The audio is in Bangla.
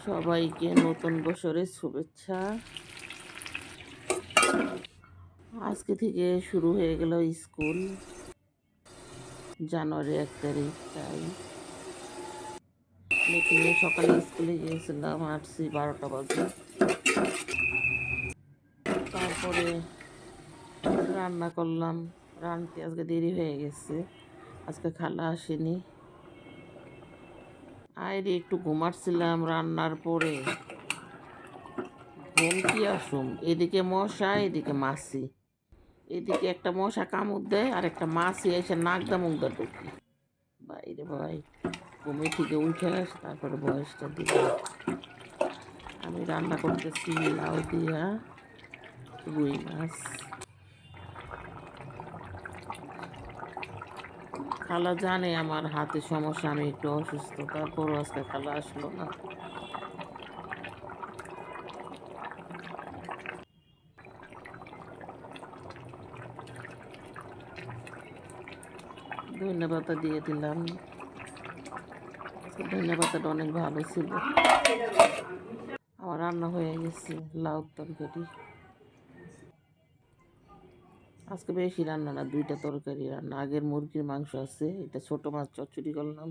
সবাইকে নতুন বছরের শুভেচ্ছা। আজকে থেকে শুরু হয়ে গেল স্কুল, জানুয়ারি 1 তারিখ। তাই মিটিংয়ে সকালে স্কুলে গিয়েছিলাম, আসছি 12টা বাজে। তারপরে রান্না করলাম, রানতে আজকে দেরি হয়ে গেছে, আজকে খালা আসেনি। আইরে একটু ঘুমাচ্ছিলাম, রান্নার পরে ঘুম কি আসুম, এদিকে মশা এদিকে মাছি, এদিকে একটা মশা কামড় দেয় আর একটা মাছি এসে নাকদা মুগদা ঢুকি। বাইরে ভাই, ঘুমে থেকে উঠে আস, তারপরে বয়সটা দিল। আমি রান্না করতেছি লাউ দিয়া রুই মাছ। খালা জানে আমার হাতে সমস্যা, আমি একটু অসুস্থ, তারপরও আজকে খালা আসলো না। ধন্যবাদ দিয়ে দিলাম, আজকে ধন্যবাদটা অনেক ভালো ছিল। আমার রান্না হয়ে গেছে, লাউ তরকারি। আজকে বেশি রান্না না, 2টা তরকারি রান্না। আগের মুরগির মাংস আছে, এটা ছোট মাছ চচ্চড়ি করলাম।